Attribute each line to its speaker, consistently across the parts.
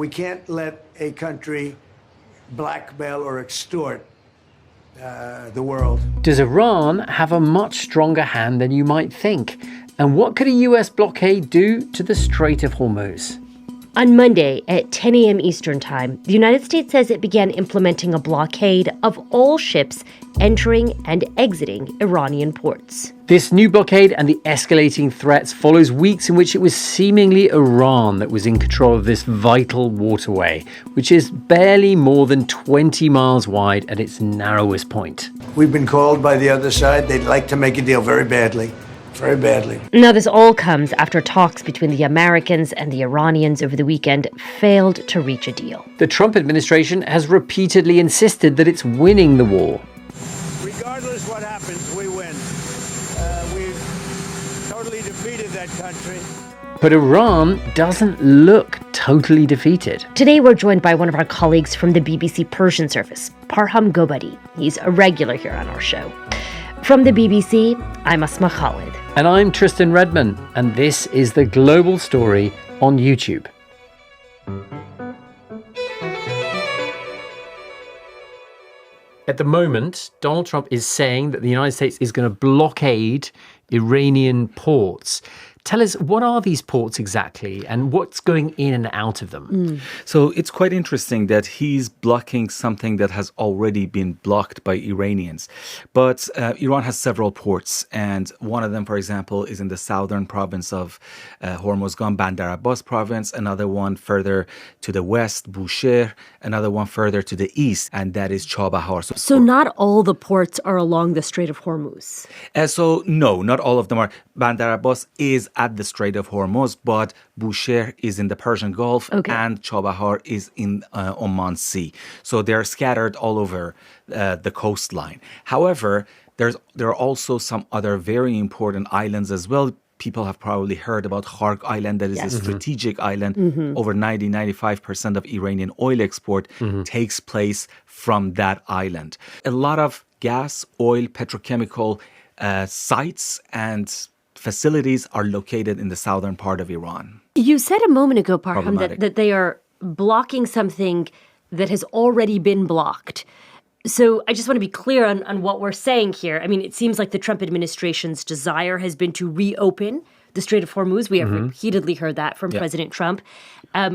Speaker 1: We can't let a country blackmail or extort the world.
Speaker 2: Does Iran have a much stronger hand than you might think? And what could a US blockade do to the Strait of Hormuz?
Speaker 3: On Monday at 10 a.m. Eastern Time, the United States says it began implementing a blockade of all ships entering and exiting Iranian ports.
Speaker 2: This new blockade and the escalating threats follows weeks in which it was seemingly Iran that was in control of this vital waterway, which is barely more than 20 miles wide at its narrowest point.
Speaker 1: We've been called by the other side. They'd like to make a deal very badly. Very badly.
Speaker 3: Now, this all comes after talks between the Americans and the Iranians over the weekend failed to reach a deal.
Speaker 2: The Trump administration has repeatedly insisted that it's winning the war.
Speaker 1: Regardless what happens, we win. We've totally defeated that country.
Speaker 2: But Iran doesn't look totally defeated.
Speaker 3: Today, we're joined by one of our colleagues from the BBC Persian service, Parham Gobadi. He's a regular here on our show. From the BBC, I'm Asma Khalid.
Speaker 2: And I'm Tristan Redman, and this is The Global Story on YouTube. At the moment, Donald Trump is saying that the United States is going to blockade Iranian ports. Tell us, what are these ports exactly and what's going in and out of them?
Speaker 4: So it's quite interesting that he's blocking something that has already been blocked by Iranians. But Iran has several ports, and one of them, for example, is in the southern province of Hormozgan, Bandar Abbas province, another one further to the west, Bushehr, another one further to the east, and that is Chabahar.
Speaker 3: So not all the ports are along the Strait of Hormuz?
Speaker 4: So no, not all of them are. Bandar Abbas is at the Strait of Hormuz, but Bushehr is in the Persian Gulf, and Chabahar is in Oman Sea. So they're scattered all over the coastline. However, there are also some other very important islands as well. People have probably heard about Khark Island, that is a strategic island. Over 90-95% of Iranian oil export takes place from that island. A lot of gas, oil, petrochemical sites and facilities are located in the southern part of Iran.
Speaker 3: You said a moment ago, Parham, that they are blocking something that has already been blocked. So I just want to be clear on what we're saying here. I mean, it seems like the Trump administration's desire has been to reopen the Strait of Hormuz. We have repeatedly heard that from President Trump.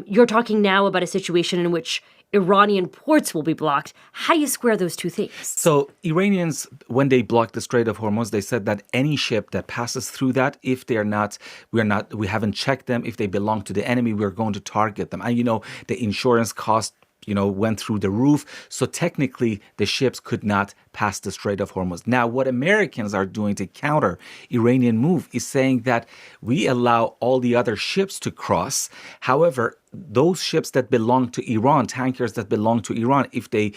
Speaker 3: You're talking now about a situation in which Iranian ports will be blocked. How do you square those two things?
Speaker 4: So Iranians, when they blocked the Strait of Hormuz, they said that any ship that passes through that, if they are not, we haven't checked them, if they belong to the enemy, we're going to target them. And the insurance cost went through the roof. So technically, the ships could not pass the Strait of Hormuz. Now, what Americans are doing to counter Iranian move is saying that we allow all the other ships to cross. However, those ships that belong to Iran, tankers that belong to Iran, if they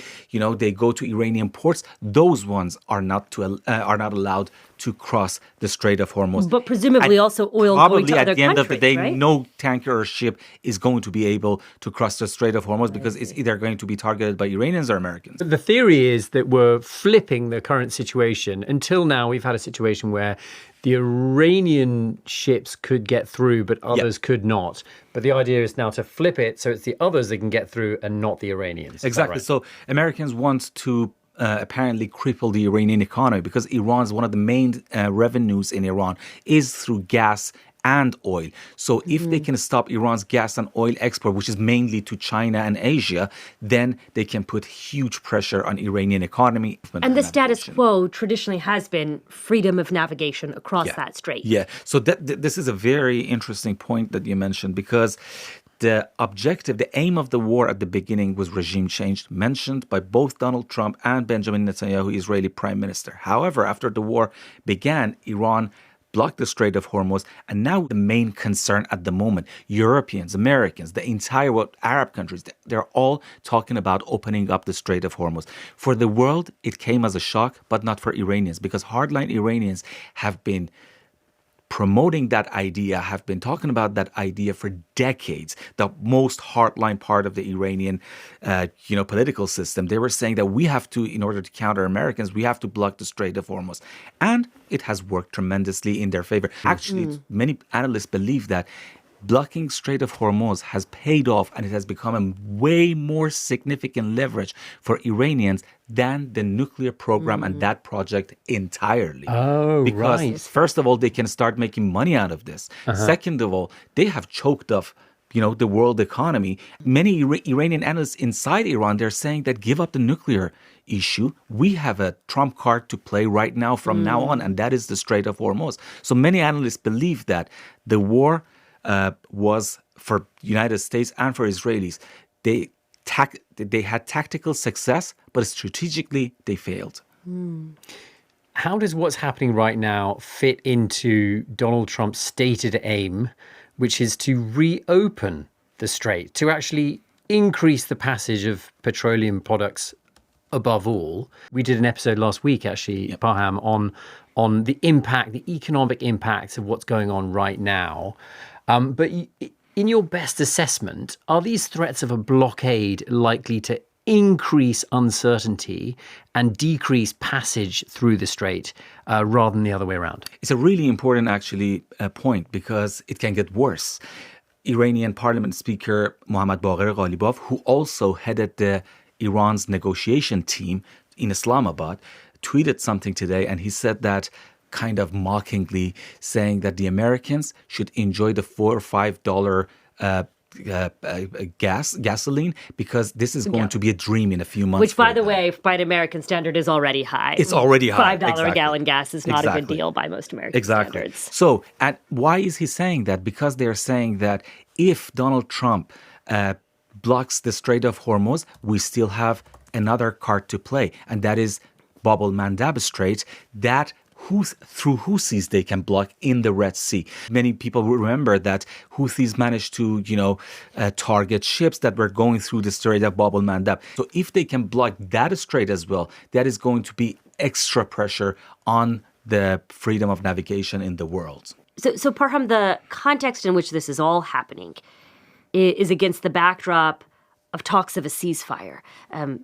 Speaker 4: go to Iranian ports, those ones are not allowed to cross the Strait of Hormuz.
Speaker 3: But presumably also oil going to other countries,
Speaker 4: at the end of the day,
Speaker 3: right?
Speaker 4: No tanker or ship is going to be able to cross the Strait of Hormuz because it's either going to be targeted by Iranians or Americans.
Speaker 2: The theory is that we're flipping the current situation. Until now, we've had a situation where the Iranian ships could get through, but others could not. But the idea is now to flip it so it's the others that can get through and not the Iranians.
Speaker 4: Exactly. Right? So Americans want to apparently cripple the Iranian economy because Iran's one of the main revenues in Iran is through gas and oil. So if they can stop Iran's gas and oil export, which is mainly to China and Asia, then they can put huge pressure on Iranian economy.
Speaker 3: And the status quo traditionally has been freedom of navigation across that strait.
Speaker 4: Yeah. So this is a very interesting point that you mentioned because the objective, the aim of the war at the beginning was regime change, mentioned by both Donald Trump and Benjamin Netanyahu, Israeli prime minister. However, after the war began, Iran blocked the Strait of Hormuz, and now the main concern at the moment, Europeans, Americans, the entire world, Arab countries, they're all talking about opening up the Strait of Hormuz. For the world, it came as a shock, but not for Iranians, because hardline Iranians have been promoting that idea, have been talking about that idea for decades. The most hardline part of the Iranian, political system, they were saying that we have to, in order to counter Americans, we have to block the Strait of Hormuz. And it has worked tremendously in their favor. Actually, many analysts believe that blocking Strait of Hormuz has paid off, and it has become a way more significant leverage for Iranians than the nuclear program and that project entirely.
Speaker 2: Oh,
Speaker 4: because
Speaker 2: right.
Speaker 4: first of all, they can start making money out of this. Second of all, they have choked off the world economy. Many Iranian analysts inside Iran, they're saying that give up the nuclear issue. We have a trump card to play right now from now on, and that is the Strait of Hormuz. So many analysts believe that the war was for United States and for Israelis. They had tactical success, but strategically they failed.
Speaker 2: How does what's happening right now fit into Donald Trump's stated aim, which is to reopen the strait, to actually increase the passage of petroleum products above all? We did an episode last week, actually, Parham, on the impact, the economic impacts of what's going on right now. But in your best assessment, are these threats of a blockade likely to increase uncertainty and decrease passage through the strait rather than the other way around?
Speaker 4: It's a really important, actually, point, because it can get worse. Iranian Parliament Speaker Mohammad Baqir Ghalibaf, who also headed Iran's negotiation team in Islamabad, tweeted something today, and he said that kind of mockingly, saying that the Americans should enjoy the $4 or $5 gasoline, because this is going to be a dream in a few months.
Speaker 3: Which, by the way, by an American standard, is already high.
Speaker 4: It's already high.
Speaker 3: $5 a gallon gas is not a good deal by most American standards.
Speaker 4: So, and why is he saying that? Because they're saying that if Donald Trump blocks the Strait of Hormuz, we still have another card to play, and that is Bab el-Mandab Strait, that through Houthis they can block in the Red Sea. Many people will remember that Houthis managed to, target ships that were going through the Strait of Bab el-Mandab. So if they can block that strait as well, that is going to be extra pressure on the freedom of navigation in the world.
Speaker 3: So Parham, the context in which this is all happening is against the backdrop of talks of a ceasefire.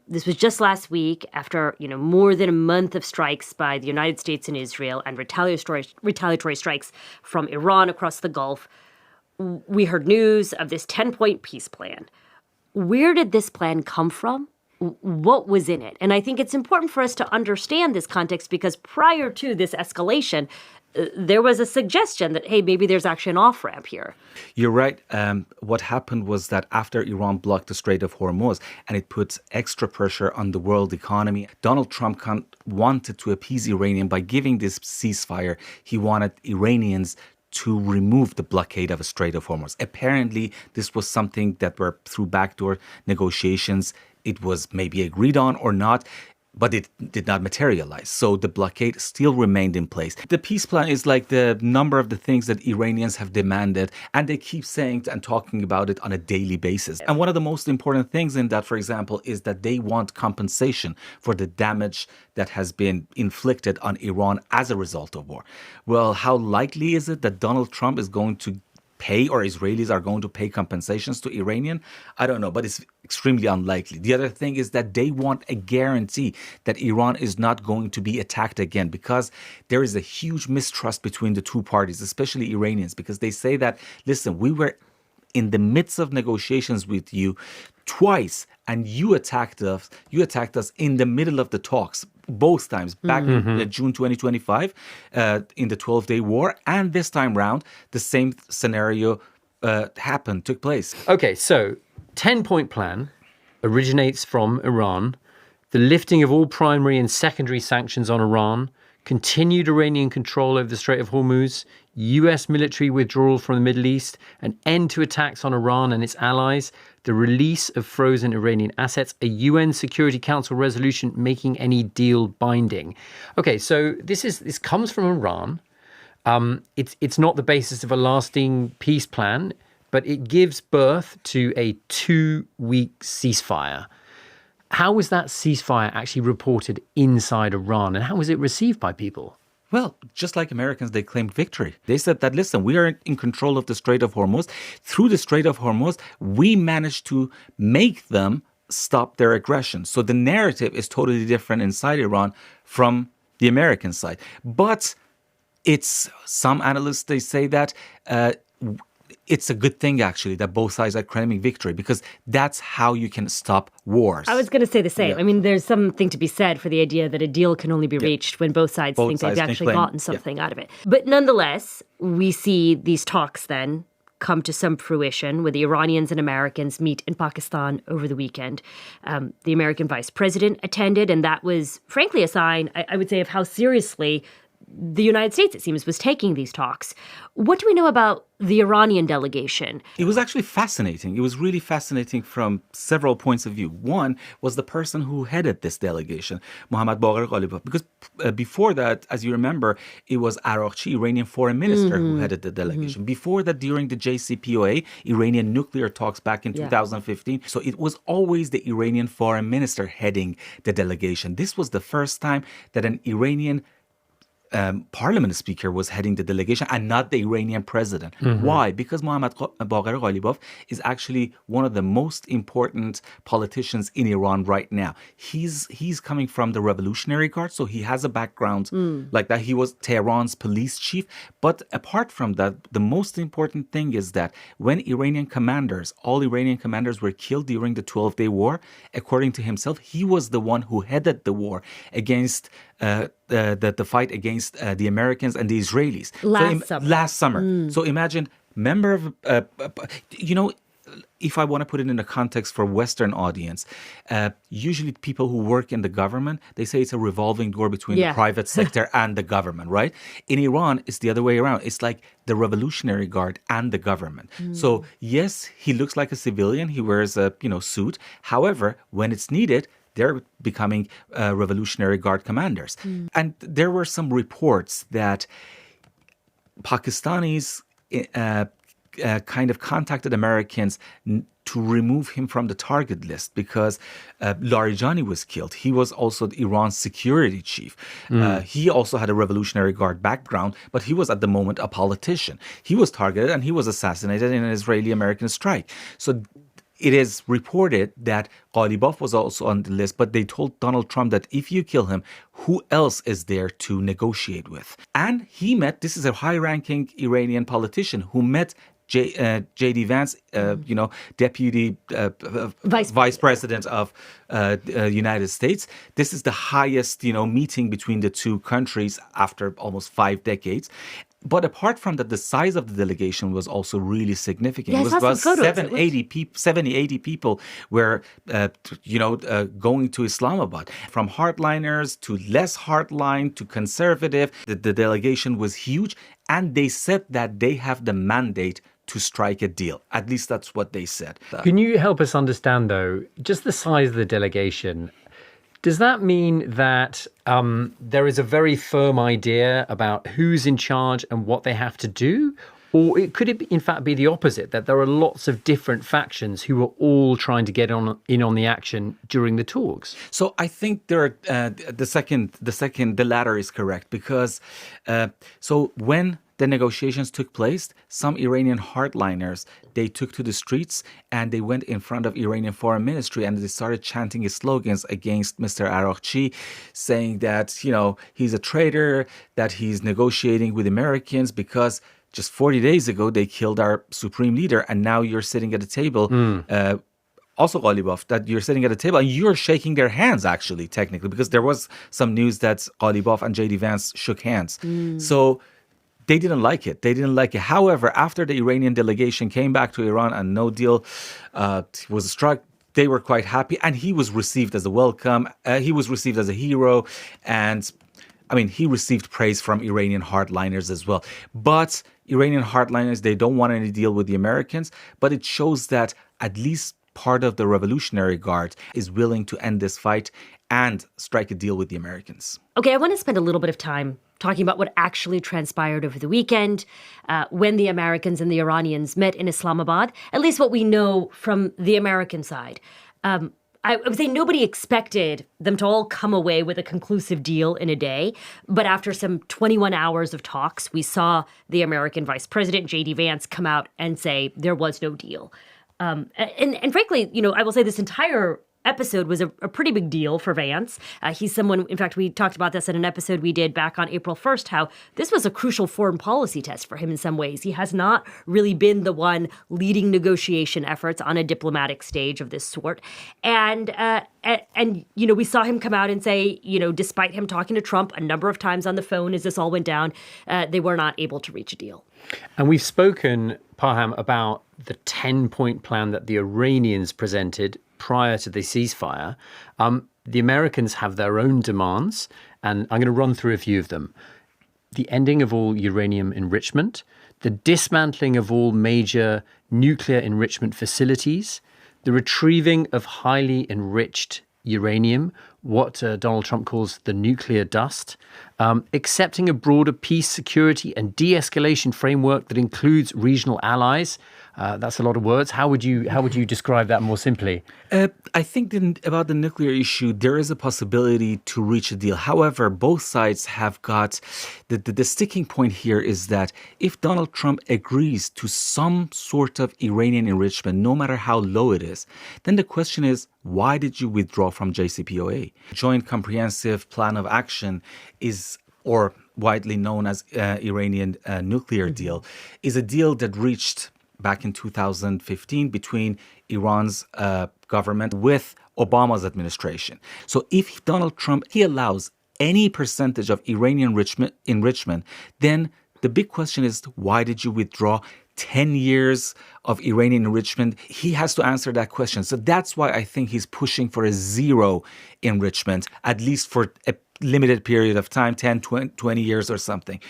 Speaker 3: This was just last week, after more than a month of strikes by the United States and Israel and retaliatory strikes from Iran across the Gulf. We heard news of this 10-point peace plan. Where did this plan come from? What was in it? And I think it's important for us to understand this context, because prior to this escalation, there was a suggestion that, hey, maybe there's actually an off-ramp here.
Speaker 4: You're right. What happened was that after Iran blocked the Strait of Hormuz, and it puts extra pressure on the world economy, Donald Trump wanted to appease Iranian by giving this ceasefire. He wanted Iranians to remove the blockade of the Strait of Hormuz. Apparently, this was something that were through backdoor negotiations. It was maybe agreed on or not, but it did not materialize. So the blockade still remained in place. The peace plan is like the number of the things that Iranians have demanded, and they keep saying and talking about it on a daily basis. And one of the most important things in that, for example, is that they want compensation for the damage that has been inflicted on Iran as a result of war. Well, how likely is it that Donald Trump is going to pay, or Israelis are going to pay compensations to Iranian? I don't know, but it's extremely unlikely. The other thing is that they want a guarantee that Iran is not going to be attacked again, because there is a huge mistrust between the two parties, especially Iranians, because they say that, listen, we were in the midst of negotiations with you twice, and you attacked us in the middle of the talks, both times, back in June 2025, in the 12-day war, and this time round, the same scenario took place.
Speaker 2: Okay, so 10-point plan originates from Iran, the lifting of all primary and secondary sanctions on Iran, continued Iranian control over the Strait of Hormuz, US military withdrawal from the Middle East, an end to attacks on Iran and its allies, the release of frozen Iranian assets, a UN Security Council resolution making any deal binding. Okay, so this comes from Iran. It's not the basis of a lasting peace plan, but it gives birth to a 2-week ceasefire. How was that ceasefire actually reported inside Iran, and how was it received by people?
Speaker 4: Well, just like Americans, they claimed victory. They said that, listen, we are in control of the Strait of Hormuz. Through the Strait of Hormuz, we managed to make them stop their aggression. So the narrative is totally different inside Iran from the American side. But some analysts, they say that it's a good thing, actually, that both sides are claiming victory, because that's how you can stop wars.
Speaker 3: I was going to say the same.
Speaker 4: Yeah.
Speaker 3: I mean, there's something to be said for the idea that a deal can only be reached when both sides think they've actually gotten something out of it. But nonetheless, we see these talks then come to some fruition where the Iranians and Americans meet in Pakistan over the weekend. The American vice president attended, and that was, frankly, a sign, I would say, of how seriously the United States, it seems, was taking these talks. What do we know about the Iranian delegation?
Speaker 4: It was actually fascinating. It was really fascinating from several points of view. One was the person who headed this delegation, Mohammad Bagher Ghalibaf, because before that, as you remember, it was Araghchi, Iranian foreign minister, who headed the delegation. Before that, during the JCPOA, Iranian nuclear talks back in 2015. So it was always the Iranian foreign minister heading the delegation. This was the first time that an Iranian parliament speaker was heading the delegation and not the Iranian president. Why? Because Mohammad Bagher Ghalibaf is actually one of the most important politicians in Iran right now. He's coming from the Revolutionary Guard, so he has a background like that. He was Tehran's police chief. But apart from that, the most important thing is that when all Iranian commanders were killed during the 12-day war, according to himself, he was the one who headed the war against the fight against the Americans and the Israelis last summer. So imagine member of if I want to put it in a context for Western audience, usually people who work in the government, they say it's a revolving door between the private sector and the government, right? In Iran, it's the other way around. It's like the Revolutionary Guard and the government. So yes, he looks like a civilian. He wears a suit. However, when it's needed, they're becoming Revolutionary Guard commanders. And there were some reports that Pakistanis kind of contacted Americans to remove him from the target list because Larijani was killed. He was also Iran's security chief. He also had a Revolutionary Guard background, but he was at the moment a politician. He was targeted and he was assassinated in an Israeli-American strike. So it is reported that Ghalibaf was also on the list, but they told Donald Trump that if you kill him, who else is there to negotiate with? And he met, this is a high-ranking Iranian politician who met J.D. Vance, deputy vice president of the United States. This is the highest, meeting between the two countries after almost 5 decades. But apart from that, the size of the delegation was also really significant.
Speaker 3: Yeah,
Speaker 4: it was about 70, 80 people were, going to Islamabad. From hardliners to less hardline to conservative. The delegation was huge. And they said that they have the mandate to strike a deal. At least that's what they said.
Speaker 2: Can you help us understand, though, just the size of the delegation? Does that mean that there is a very firm idea about who's in charge and what they have to do? Or could it, in fact, be the opposite, that there are lots of different factions who are all trying to get in on the action during the talks?
Speaker 4: So I think there are, the latter is correct, because so when the negotiations took place, some Iranian hardliners, they took to the streets and they went in front of Iranian foreign ministry and they started chanting his slogans against Mr. Araghchi, saying that, he's a traitor, that he's negotiating with Americans because just 40 days ago they killed our supreme leader, and now you're sitting at a table. Also, Ghalibaf, that you're sitting at a table and you're shaking their hands, actually, technically, because there was some news that Ghalibaf and J.D. Vance shook hands. So they didn't like it. However, after the Iranian delegation came back to Iran and no deal was struck, they were quite happy. And he was received as a welcome. He was received as a hero. And, he received praise from Iranian hardliners as well. But Iranian hardliners, they don't want any deal with the Americans. But it shows that at least part of the Revolutionary Guard is willing to end this fight and strike a deal with the Americans.
Speaker 3: Okay, I want to spend a little bit of time talking about what actually transpired over the weekend when the Americans and the Iranians met in Islamabad, at least what we know from the American side. I would say nobody expected them to all come away with a conclusive deal in a day. But after some 21 hours of talks, we saw the American Vice President, J.D. Vance, come out and say there was no deal. And frankly, I will say this entire episode was a pretty big deal for Vance. He's someone, in fact, we talked about this in an episode we did back on April 1st, how this was a crucial foreign policy test for him in some ways. He has not really been the one leading negotiation efforts on a diplomatic stage of this sort. And we saw him come out and say, despite him talking to Trump a number of times on the phone as this all went down, they were not able to reach a deal.
Speaker 2: And we've spoken, Parham, about the 10-point plan that the Iranians presented prior to the ceasefire. The Americans have their own demands, and I'm going to run through a few of them. The ending of all uranium enrichment, the dismantling of all major nuclear enrichment facilities, the retrieving of highly enriched uranium, what Donald Trump calls the nuclear dust, accepting a broader peace, security, and de-escalation framework that includes regional allies. That's a lot of words. How would you describe that more simply?
Speaker 4: I think about the nuclear issue, there is a possibility to reach a deal. However, both sides have got the sticking point here is that if Donald Trump agrees to some sort of Iranian enrichment, no matter how low it is, then the question is, why did you withdraw from JCPOA? Joint Comprehensive Plan of Action is, or widely known as Iranian nuclear deal, is a deal that reached back in 2015 between Iran's government with Obama's administration. So if Donald Trump, he allows any percentage of Iranian enrichment, then the big question is, why did you withdraw 10 years of Iranian enrichment? He has to answer that question. So that's why I think he's pushing for a zero enrichment, at least for a limited period of time, 10, 20 years or something.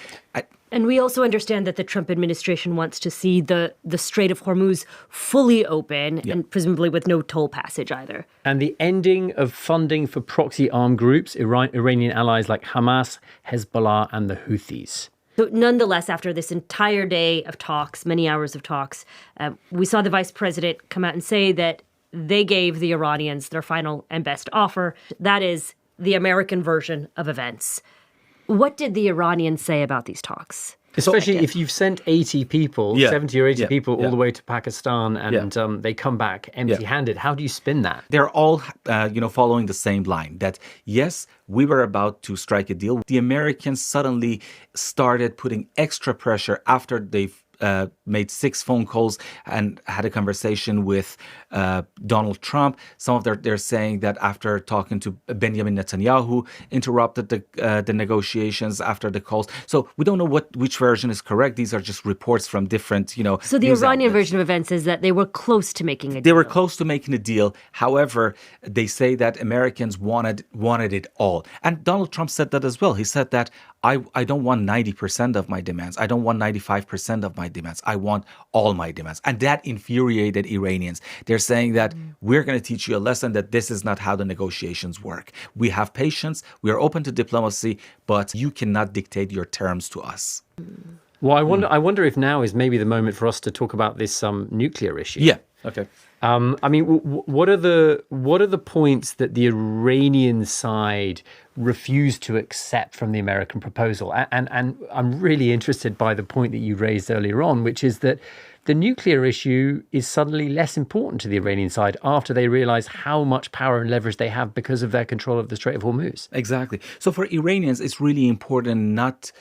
Speaker 3: And we also understand that the Trump administration wants to see the Strait of Hormuz fully open, and presumably with no toll passage either.
Speaker 2: And the ending of funding for proxy armed groups, Iranian allies like Hamas, Hezbollah, and the Houthis.
Speaker 3: So nonetheless, after this entire day of talks, many hours of talks, we saw the vice president come out and say that they gave the Iranians their final and best offer. That is the American version of events. What did the Iranians say about these talks?
Speaker 2: Especially if you've sent 80 people, 70 or 80 people all the way to Pakistan and they come back empty-handed. How do you spin that?
Speaker 4: They're all, following the same line that, yes, we were about to strike a deal. The Americans suddenly started putting extra pressure after they've made 6 phone calls and had a conversation with Donald Trump. Some of they're saying that after talking to Benjamin Netanyahu, interrupted the negotiations after the calls. So we don't know which version is correct. These are just reports from different,
Speaker 3: So the Iranian version of events is that they were close to making a deal.
Speaker 4: They were close to making a deal. However, they say that Americans wanted it all. And Donald Trump said that as well. He said that I don't want 90% of my demands. I don't want 95% of my demands. I want all my demands. And that infuriated Iranians. They're saying that we're going to teach you a lesson that this is not how the negotiations work. We have patience. We are open to diplomacy, but you cannot dictate your terms to us.
Speaker 2: Well, I wonder if now is maybe the moment for us to talk about this nuclear issue.
Speaker 4: Yeah. Okay.
Speaker 2: What are the points that the Iranian side refused to accept from the American proposal? And I'm really interested by the point that you raised earlier on, which is that the nuclear issue is suddenly less important to the Iranian side after they realize how much power and leverage they have because of their control of the Strait of Hormuz.
Speaker 4: Exactly. So for Iranians, it's really important not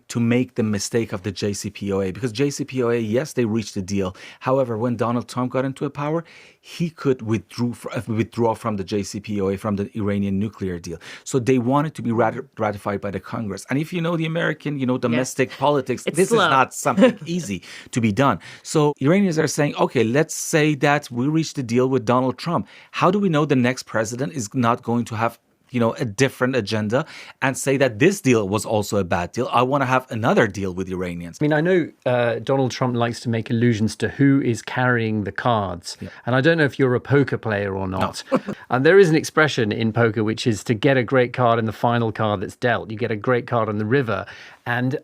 Speaker 4: to make the mistake of the JCPOA, because JCPOA, yes, they reached a deal. However, when Donald Trump got into power, he could withdraw from the JCPOA, from the Iranian nuclear deal. So they wanted to be ratified by the Congress. And if you know the American, domestic politics, this
Speaker 3: slow.
Speaker 4: is not something easy to be done. So Iranians are saying, okay, let's say that we reached a deal with Donald Trump. How do we know the next president is not going to have a different agenda and say that this deal was also a bad deal? I want to have another deal with Iranians.
Speaker 2: I know Donald Trump likes to make allusions to who is carrying the cards. Yeah. And I don't know if you're a poker player or not. No. And there is an expression in poker, which is to get a great card in the final card that's dealt. You get a great card on the river. And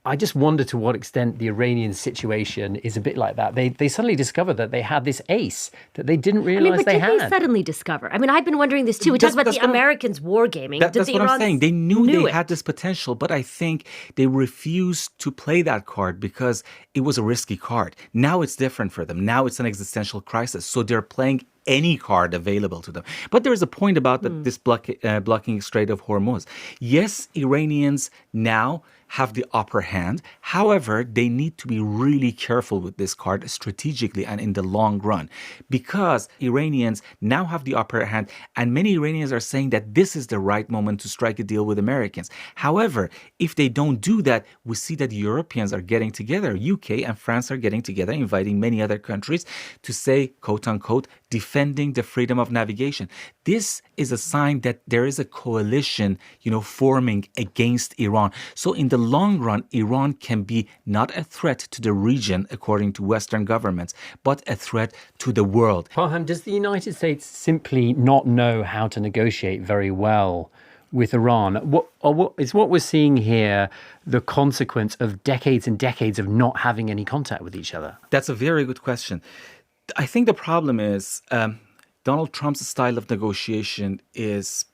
Speaker 2: I just wonder to what extent the Iranian situation is a bit like that. They suddenly discovered that they had this ace that they didn't realize they had.
Speaker 3: Did they suddenly discover? I mean, I've been wondering this too. We talked about the Americans wargaming.
Speaker 4: That's what I'm saying. They knew they had this potential, but I think they refused to play that card because it was a risky card. Now it's different for them. Now it's an existential crisis. So they're playing any card available to them. But there is a point about this blocking Strait of Hormuz. Yes, Iranians now have the upper hand. However, they need to be really careful with this card strategically and in the long run, because Iranians now have the upper hand, and many Iranians are saying that this is the right moment to strike a deal with Americans. However, if they don't do that, we see that Europeans are getting together. UK and France are getting together, inviting many other countries to say, quote unquote, defending the freedom of navigation. This is a sign that there is a coalition, forming against Iran. So in the long run, Iran can be not a threat to the region, according to Western governments, but a threat to the world.
Speaker 2: Farhan, does the United States simply not know how to negotiate very well with Iran? What we're seeing here the consequence of decades and decades of not having any contact with each other?
Speaker 4: That's a very good question. I think the problem is Donald Trump's style of negotiation is,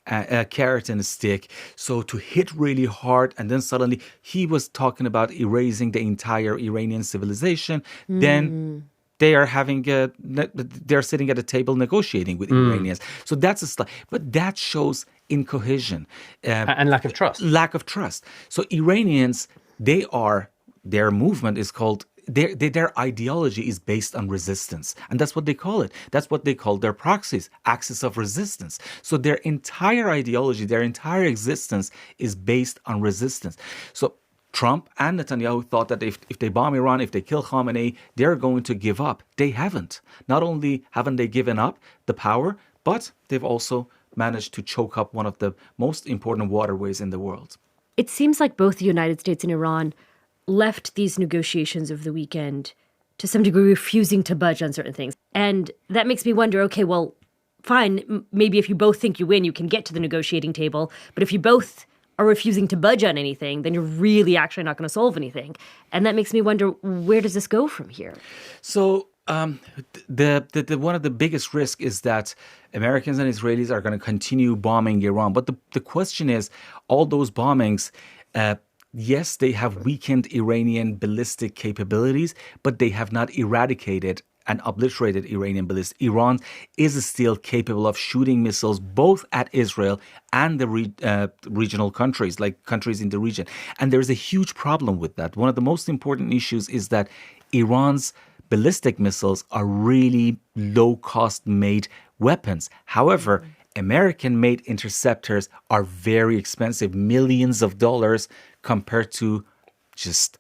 Speaker 4: a carrot and a stick. So to hit really hard, and then suddenly he was talking about erasing the entire Iranian civilization. Then they are they're sitting at a table negotiating with Iranians. So that's a style. But that shows incohesion.
Speaker 2: And lack of trust.
Speaker 4: Lack of trust. So Iranians, their movement is called, their ideology is based on resistance. And that's what they call it. That's what they call their proxies, axis of resistance. So their entire ideology, their entire existence is based on resistance. So Trump and Netanyahu thought that if they bomb Iran, if they kill Khamenei, they're going to give up. They haven't. Not only haven't they given up the power, but they've also managed to choke up one of the most important waterways in the world.
Speaker 3: It seems like both the United States and Iran left these negotiations over the weekend to some degree refusing to budge on certain things. And that makes me wonder, okay, well, fine, maybe if you both think you win, you can get to the negotiating table. But if you both are refusing to budge on anything, then you're really actually not going to solve anything. And that makes me wonder, where does this go from here?
Speaker 4: So the one of the biggest risks is that Americans and Israelis are going to continue bombing Iran. But the question is, all those bombings, yes, they have weakened Iranian ballistic capabilities, but they have not eradicated and obliterated Iranian ballistics. Iran is still capable of shooting missiles both at Israel and the regional countries, like countries in the region. And there's a huge problem with that. One of the most important issues is that Iran's ballistic missiles are really low-cost made weapons. However, American-made interceptors are very expensive, millions of dollars compared to just,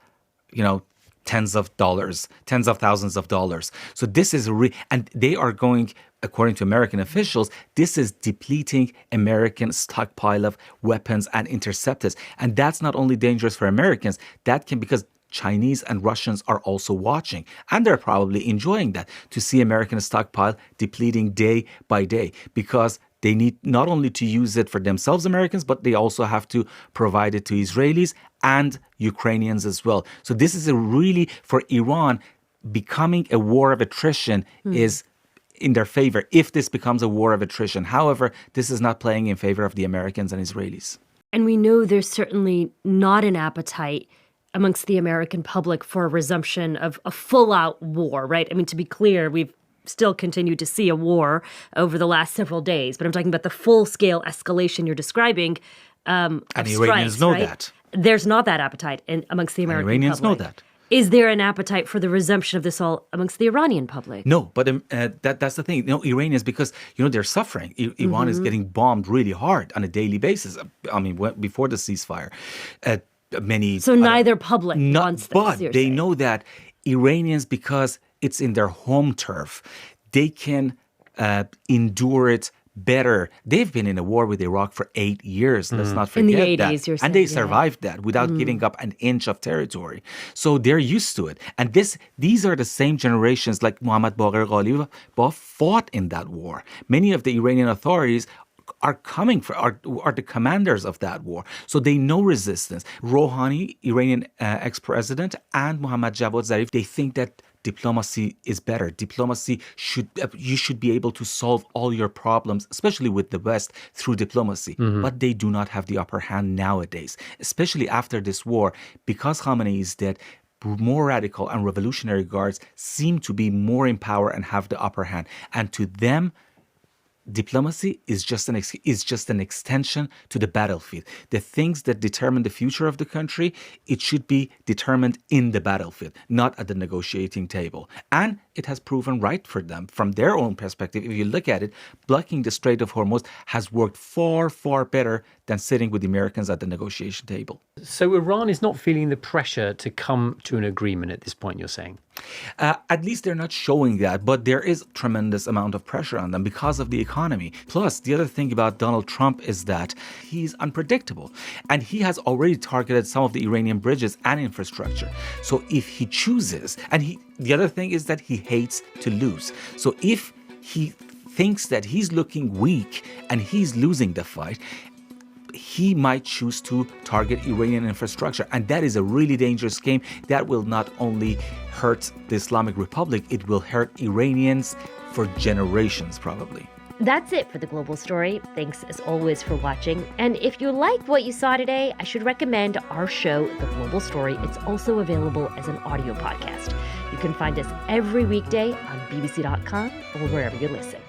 Speaker 4: tens of thousands of dollars. So this is and they are going, according to American officials, this is depleting American stockpile of weapons and interceptors. And that's not only dangerous for Americans, because Chinese and Russians are also watching, and they're probably enjoying that, to see American stockpile depleting day by day, because they need not only to use it for themselves, Americans, but they also have to provide it to Israelis and Ukrainians as well. So this is for Iran, becoming a war of attrition is in their favor if this becomes a war of attrition. However, this is not playing in favor of the Americans and Israelis.
Speaker 3: And we know there's certainly not an appetite amongst the American public for a resumption of a full-out war, right? I mean, to be clear, we've still continued to see a war over the last several days, but I'm talking about the full-scale escalation you're describing.
Speaker 4: And Iranians know that.
Speaker 3: There's not that appetite amongst the American
Speaker 4: Iranians
Speaker 3: public.
Speaker 4: know that.
Speaker 3: Is there an appetite for the resumption of this all amongst the Iranian public?
Speaker 4: No, but that's the thing. Iranians, because they're suffering. Iran is getting bombed really hard on a daily basis. I mean, before the ceasefire,
Speaker 3: So neither public wants this.
Speaker 4: But they know that Iranians, because it's in their home turf, they can endure it better. They've been in a war with Iraq for 8 years. Let's not forget
Speaker 3: in the 80s,
Speaker 4: that.
Speaker 3: you're saying,
Speaker 4: and they survived that without giving up an inch of territory. So they're used to it. And these are the same generations like Mohammad Baqir Ghalib fought in that war. Many of the Iranian authorities are coming for are the commanders of that war. So they know resistance. Rouhani, Iranian ex-president, and Mohammad Javad Zarif, they think that diplomacy is better. Diplomacy you should be able to solve all your problems, especially with the West, through diplomacy. But they do not have the upper hand nowadays, especially after this war, because Khamenei is dead. More radical and revolutionary guards seem to be more in power and have the upper hand. And to them, diplomacy is just an extension to the battlefield. The things that determine the future of the country, it should be determined in the battlefield, not at the negotiating table. And it has proven right for them. From their own perspective, if you look at it, blocking the Strait of Hormuz has worked far, far better than sitting with the Americans at the negotiation table.
Speaker 2: So Iran is not feeling the pressure to come to an agreement at this point, you're saying?
Speaker 4: At least they're not showing that, but there is a tremendous amount of pressure on them because of the economy. Plus, the other thing about Donald Trump is that he's unpredictable, and he has already targeted some of the Iranian bridges and infrastructure. So if he chooses, the other thing is that he hates to lose. So if he thinks that he's looking weak and he's losing the fight, he might choose to target Iranian infrastructure. And that is a really dangerous game that will not only hurt the Islamic Republic, it will hurt Iranians for generations, probably.
Speaker 3: That's it for The Global Story. Thanks as always for watching. And if you like what you saw today, I should recommend our show, The Global Story. It's also available as an audio podcast. You can find us every weekday on bbc.com or wherever you listen.